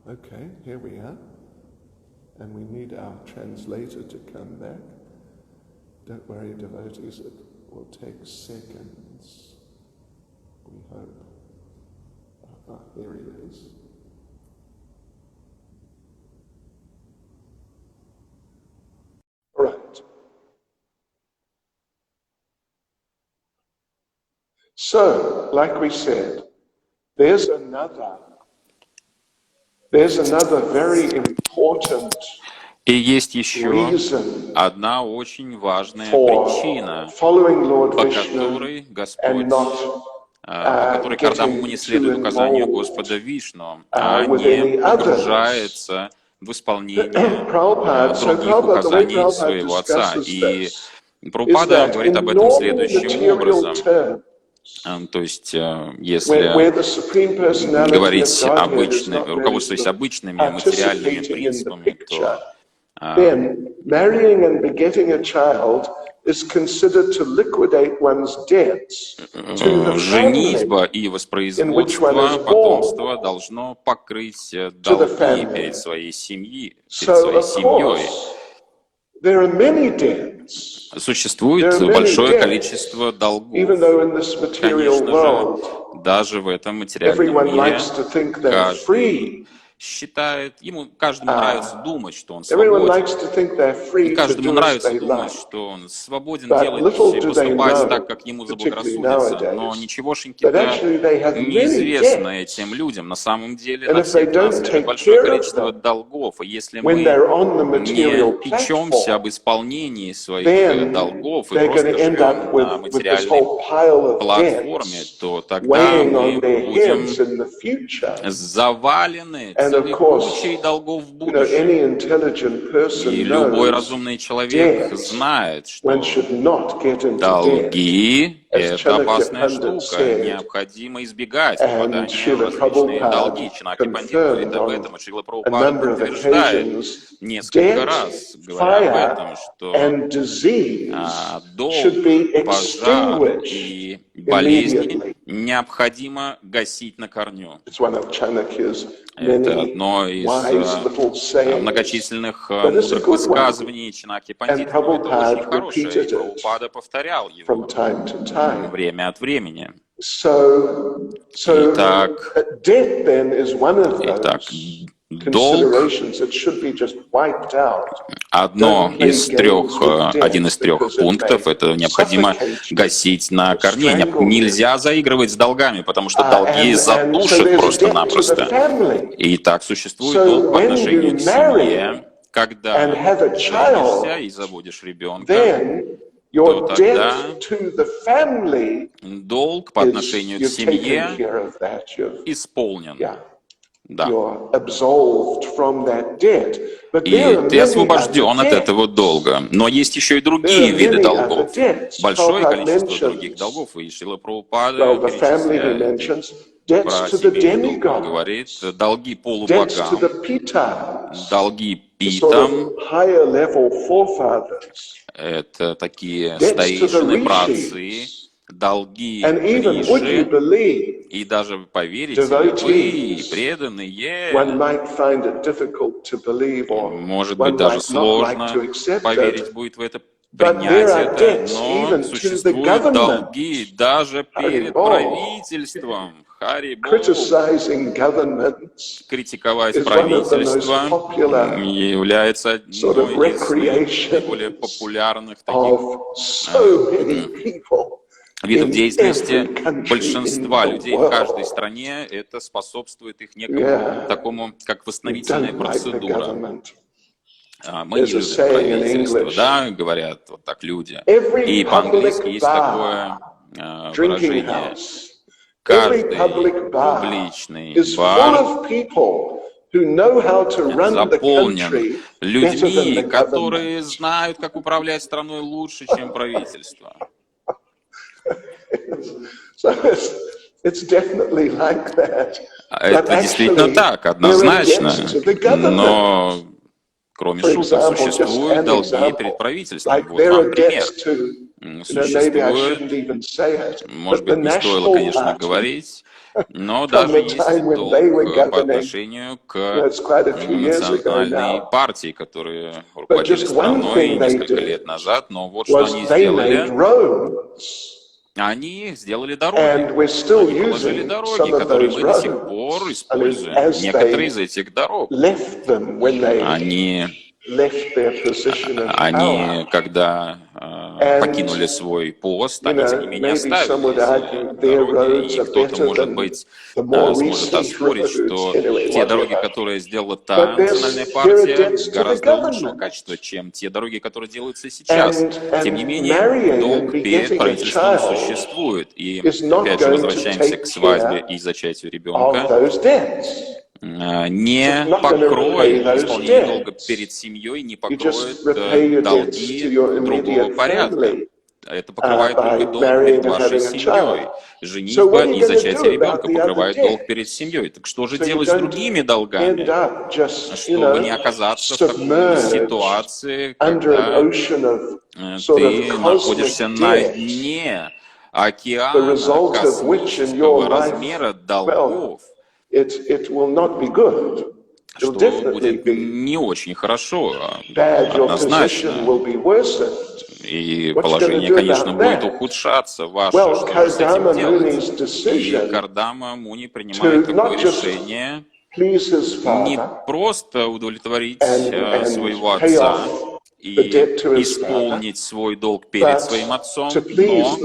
Okay, here we are. And we need our translator to come back. Don't worry, devotees, it will take seconds. We hope. Here he is. Right. So, like we said, there's another very important И есть еще одна очень важная причина, по которой Господь, по которой Кардамму не следует указанию Господа Вишну, а не погружается в исполнение других указаний своего Отца. И Прабхупада говорит об этом следующим образом. То есть, если говорить руководствуясь обычными материальными принципами, то женитьба и воспроизводство потомства должно покрыть долги перед своей семьей. Существует большое количество долгов. Конечно же, даже в этом материальном мире каждый считает, каждому нравится думать, что он свободен. И каждому нравится думать, что он свободен делать и поступать так, как ему заблагорассудится. Но ничегошеньки-то неизвестно этим людям. На самом деле на всех нас лежит большое количество долгов. И если мы не печемся об исполнении своих долгов и просто живем на материальной платформе, то тогда мы будем завалены целой кучей долгов в будущем. И любой разумный человек знает, что долги — это опасная штука, необходимо избегать попадания в различные долги. Чанакья Пандит говорит об этом, и Шрила Прабхупада подтверждает несколько раз, говоря об этом, что долг, пожар и болезни необходимо гасить на корню. Это одно из многочисленных мудрых высказываний Чанакьи Пандита. Это очень хорошее, и Прабхупада повторял его время от времени. Итак, долг — один из трех пунктов, это необходимо гасить на корне. Нельзя заигрывать с долгами, потому что долги задушат просто-напросто. И так существует долг по отношению к семье. Когда женишься и заводишь ребенка, то тогда долг по отношению к семье исполнен. Да. И ты освобожден от этого долга. Но есть еще и другие виды долгов. Большое количество других долгов. И Шрила Прабхупада перечисляет про семейный долг. Говорит, долги полубогам, долги питам. Это такие старейшины, праотцы. Долги Криши, и даже поверите вы, преданные, может быть, даже сложно поверить будет в это, принять это, но существуют долги даже перед правительством. Харе Богу. Критиковать правительство является одной из наиболее популярных таких видов деятельности большинства людей в каждой стране. Это способствует их некому такому, как восстановительная процедура. Мы не любим правительство, да, говорят вот так люди. И по-английски есть такое выражение: каждый публичный бар заполнен людьми, которые знают, как управлять страной лучше, чем правительство. Это действительно так, однозначно. Но, кроме шуток, существуют долги перед правительством. Вот вам пример. Существует, может быть, не стоило, конечно, говорить, Но даже есть долг по отношению к национальной партии, которые руководили страной несколько лет назад. Но вот что они сделали. Они сделали дороги. Они положили дороги, которые мы до сих пор используем. Некоторые из этих дорог. Они, когда покинули свой пост, они, тем не менее, оставили эти дороги. И кто-то, может быть, сможет оспорить, что те дороги, которые сделала та национальная партия, гораздо лучшего качества, чем те дороги, которые делаются сейчас. Тем не менее, долг перед правительством существует. И, опять же, возвращаемся к свадьбе и зачатию ребенка. Не покроет исполнение долга перед семьей, не покроет долги другого порядка. Это покрывает только долг перед вашей семьей. Женитьба и зачатие ребенка покрывает долг перед семьей. Так что же делать с другими долгами, чтобы не оказаться в такой ситуации, когда ты находишься на дне океана космического размера долгов? Что будет не очень хорошо, однозначно. И положение, конечно, будет ухудшаться ваше, что же с этим делать. И Кардама Муни принимает такое решение не просто удовлетворить своего отца и исполнить свой долг перед своим отцом, но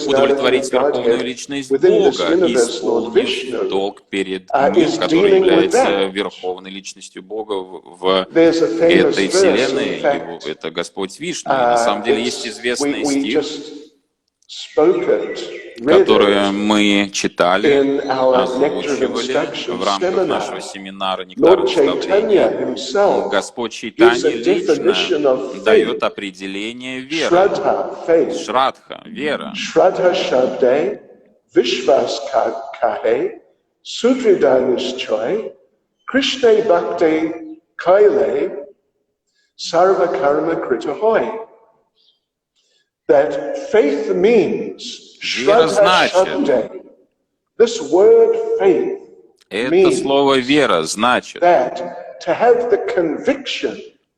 удовлетворить верховную личность Бога, исполнив долг перед ним, который является верховной личностью Бога в этой вселенной. Это Господь Вишну. И на самом деле есть известный стих, которые мы читали, озвучивали в рамках нашего семинара «Нектар наставления». Господь Чайтанья лично дает определение веры. Шрадха, вера. Шрадха шабде, вишвас кахе, судриданишчой, Krishna Bhakti Caitanya Sarva Karma Kritahoi. That faith means, вера значит, это слово «вера» значит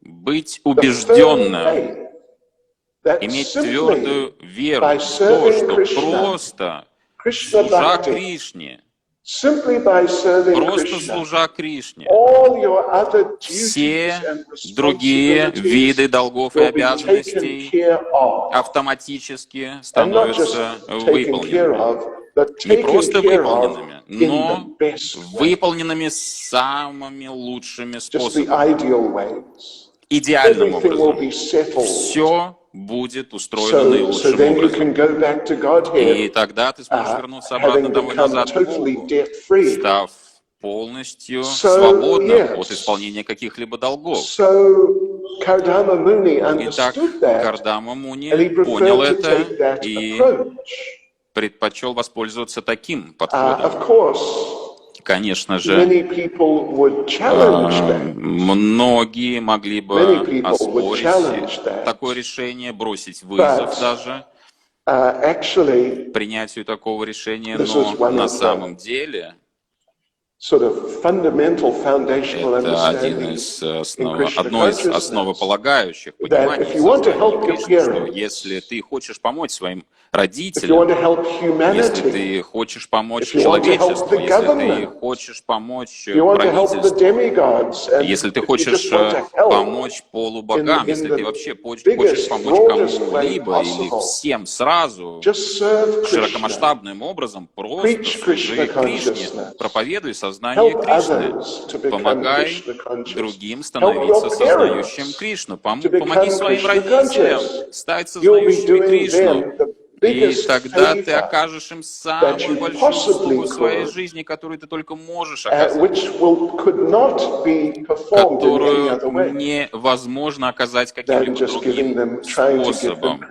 быть убежденным, иметь твердую веру в то, что просто служа Кришне, просто служа Кришне, все другие виды долгов и обязанностей автоматически становятся выполненными. Не просто выполненными, но выполненными самыми лучшими способами, идеальным образом. Все будет устроено наилучшим образом. И тогда ты сможешь вернуться обратно домой назад к Богу, став полностью свободным от исполнения каких-либо долгов. Итак, Кардама Муни понял это и предпочел воспользоваться таким подходом. Конечно же, многие могли бы оспорить такое решение, бросить вызов даже принятию такого решения, но на самом деле это одно из основополагающих пониманий сознания Кришны, что если ты хочешь помочь своим родителям, если ты хочешь помочь человечеству, если ты хочешь помочь правительству, если ты хочешь помочь полубогам, если ты вообще хочешь помочь кому-либо или всем сразу, широкомасштабным образом, просто служи Кришне, проповедуй сознание Кришны, помогай другим становиться сознающим Кришну, помоги своим родителям стать сознающими Кришну. И тогда ты окажешь им самую большую услугу в своей жизни, которую ты только можешь оказать, которую невозможно оказать каким-либо другим способом,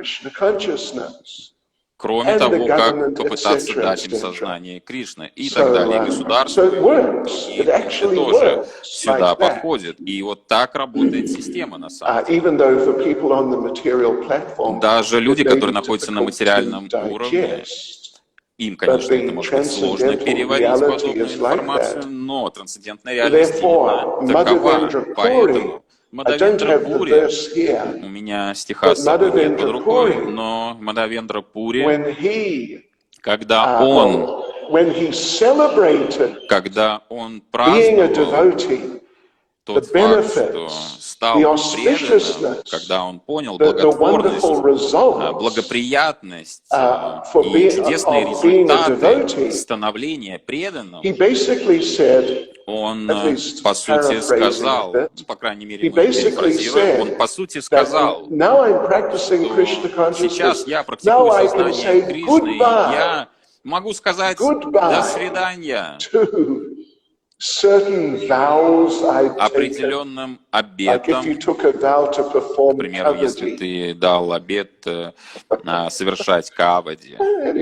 кроме того, как попытаться дать им сознание Кришны и так далее. И государство, и это тоже сюда подходит. И вот так работает система на самом деле. Даже люди, которые находятся на материальном уровне, Им, конечно, это может быть сложно переварить подобную информацию, но трансцендентная реальность именно такова. Поэтому Мадавендра Пури, у меня стиха с собой нет под рукой, но Мадавендра Пури, когда он праздновал тот факт, что стал преданным, когда он понял благотворность, благоприятность и чудесные результаты становления преданным, он, по сути, сказал, по крайней мере, мы перефразируем, он, по сути, сказал, что сейчас я практикую сознание Кришны, и я могу сказать «до свидания» определенным обетом. К примеру, если ты дал обет совершать кавади. Да.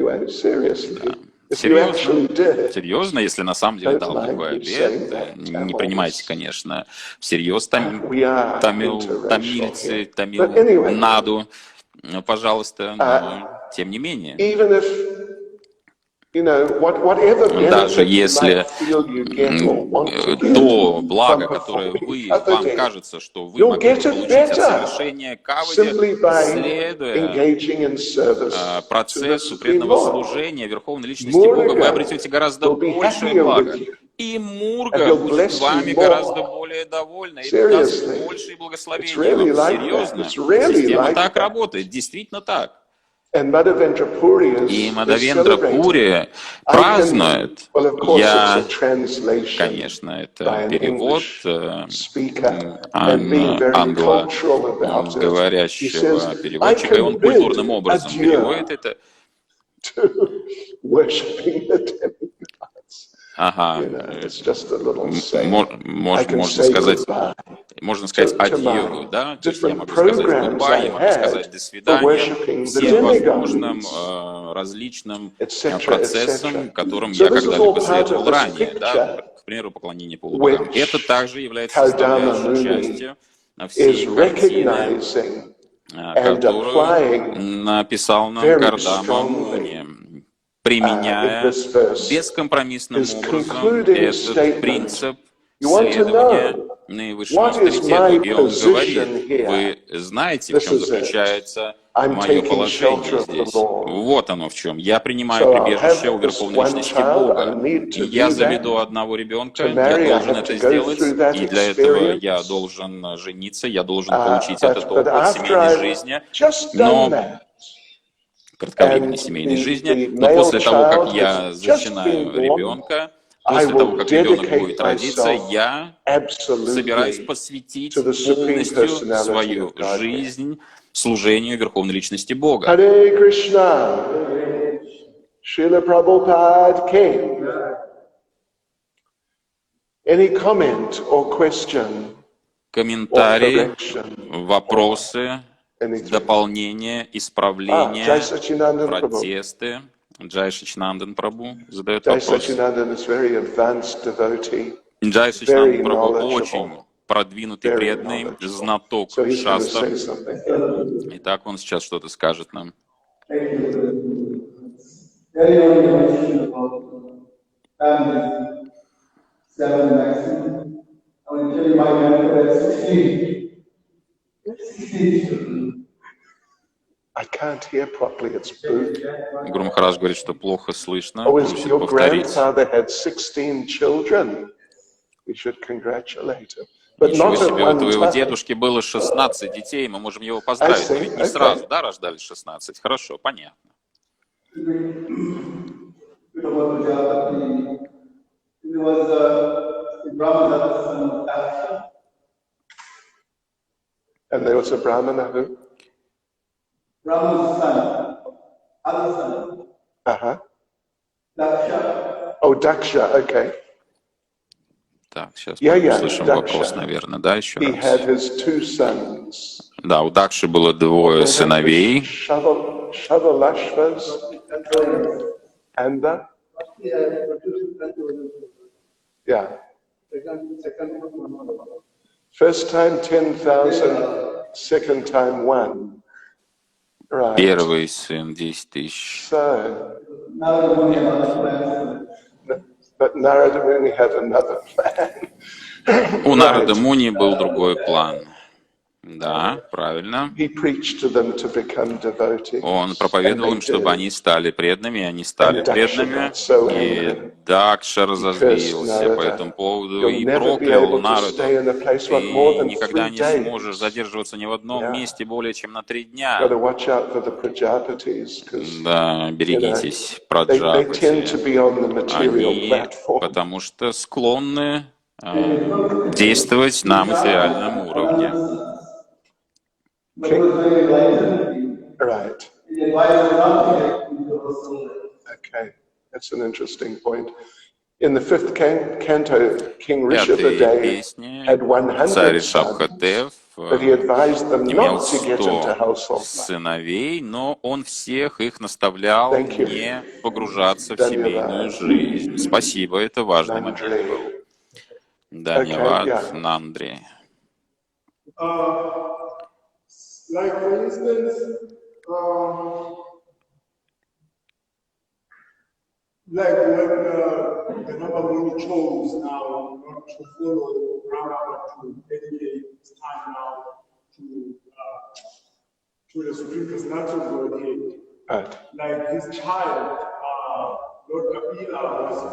Серьезно, если на самом деле дал такой обет, не принимайте, конечно, всерьез тамильцы, наду, пожалуйста, но тем не менее. Даже если то благо, которое вам кажется, что вы могли получить от совершения кавади, следуя процессу преданного служения Верховной Личности Бога, вы обретете гораздо большее благо. И Мурга будет вами гораздо более довольна, и даст большее благословение вам. Серьезно, система так работает, действительно так. И Мадавендра Пури празднует, конечно, это перевод англоговорящего переводчика, и он культурным образом переводит это. Ага, можно сказать адью, да? То есть я могу сказать goodbye, я могу сказать до свидания всем возможным различным процессам, которым я когда-либо следовал ранее, да? К примеру, поклонение полубогам. Это также является составляющей частью всей картины, которую написал нам Кардама Муни, применяя бескомпромиссным образом этот принцип следования наивысшему авторитету. И он говорит, вы знаете, в чем заключается мое положение здесь. Вот оно в чем. Я принимаю прибежище у Верховной Личности Бога. И я заведу одного ребенка, я должен это сделать, и для этого я должен жениться, я должен получить этот опыт семейной жизни. Но кратковременной семейной жизни, но после того, как я зачинаю ребенка, после того, как ребенок будет родиться, я собираюсь посвятить полностью свою жизнь служению Верховной Личности Бога. Hare Krishna, Srila Prabhupada came. Any comment or question? Комментарии, вопросы, дополнения, исправления, протесты. Джай Сачинандан Прабhu задает вопрос. Джай Сачинандан Прабhu очень продвинутый, преданный, знаток шастр. Итак, он сейчас что-то скажет нам. Гуру Махарадж говорит, что плохо слышно. Просит повторить. Ничего себе, у твоего дедушки было 16 детей, мы можем его поздравить. Но ведь не сразу, да, рождались 16? Хорошо, понятно. Brahma's son, other son. Daksha. Oh, Daksha, okay. Так, сейчас услышим вопрос, наверное, да, еще раз. Да, у Дакши было двое сыновей. First time 10,000, second time 1. Первый сын 10 тысяч, But Narada Muni had another plan. У Нарада Муни был другой план. Да, правильно. Он проповедовал им, чтобы они стали преданными, и они стали преданными. И Дакша разозлился по этому поводу и проклял Нараду. Ты никогда не сможешь задерживаться ни в одном месте более чем на 3 дня. Да, берегитесь, праджапати. Они, потому что склонны действовать на материальном уровне. Right. Okay, that's an interesting point. In the 5th canto, King Rishabhadeva had 100 sons, but he advised them not to get into household life. Сыновей, но он всех их наставлял не погружаться в семейную жизнь. Спасибо, это важный момент был. Даньявад, Нандри. Like for instance, like when the Rama Muni chose now not to follow Rama but to dedicate his time now to the Supreme Personality of Godhead. Like his child, Lord Kapila,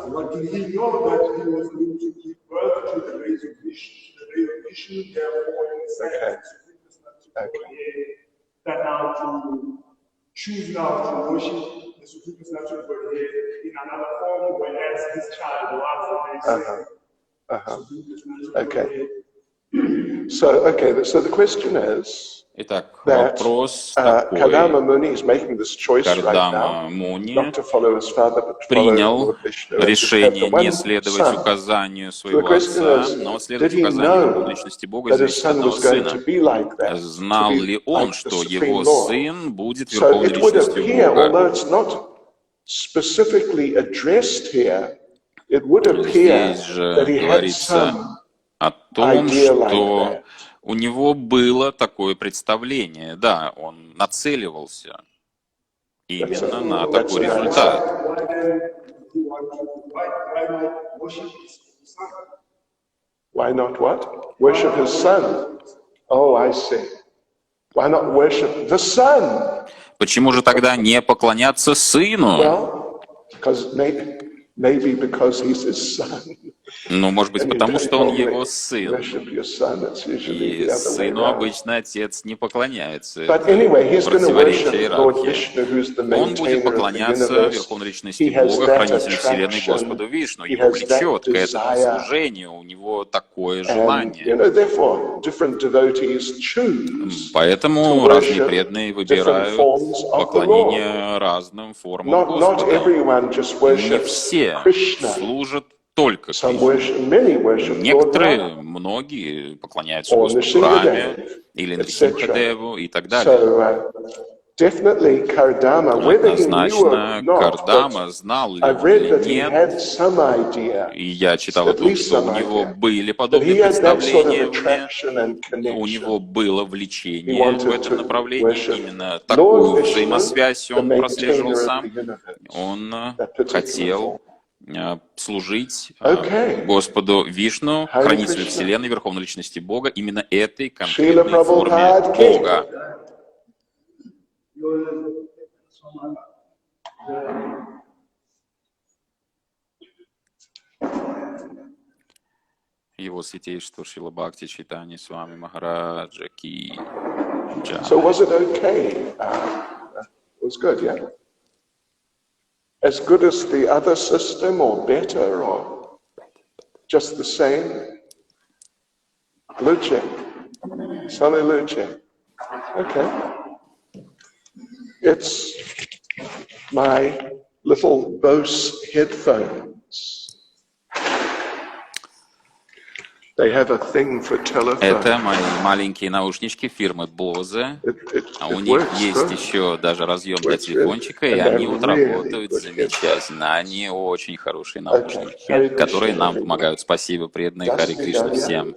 what did he know that he was going to give birth to the rays of Vishnu, therefore in the that now to choose now to worship the Supreme Personality of Godhead in another form, whereas his child was the So the question is. Итак, вопрос такой. Kardama Muni принял решение не следовать указанию своего отца, но следовать указанию Верховной Личности Бога, зависит от одного сына. Знал ли он, что его сын будет Верховной Личностью Бога? Здесь же говорится о том, что у него было такое представление, да, он нацеливался именно на такой результат. Why not what? Worship his son. Oh, I see. Why not worship the son? Почему же тогда не поклоняться сыну? Well, maybe because he's his son. Ну, может быть, потому что он его сын. И сыну обычно отец не поклоняется. Противоречие иерархии. Он будет поклоняться Верховной Личности Бога, Хранителю Вселенной, Господу Вишну. Его влечет к этому служению, у него такое желание. Поэтому разные преданные выбирают поклонение разным формам Господа. Не все служат только Кришне. Некоторые, многие поклоняются Господу Раме или Нрисимхадеву и так далее. Однозначно, Кардама знал ли он или нет, и я читал о том, что у него были подобные представления в уме, у него было влечение в этом направлении, именно такую взаимосвязь он прослеживал сам, он хотел служить Господу Вишну, Хранителю Вселенной, Верховной Личности Бога, именно этой конкретной форме Бога. Его святейшество Шрила Бхакти Caitanya Swami Махараджа ки джай. So was it okay? It was good, yeah? As good as the other system, or better, or just the same? Luce. Sole Luce. Okay. It's my little Bose headphones. They have a thing for telephone. Это мои маленькие наушнички фирмы Bose. А у них есть еще даже разъем для телефончика, и они вот работают замечательно. Они очень хорошие наушники, которые нам помогают. Спасибо, преданные Харе Кришна всем.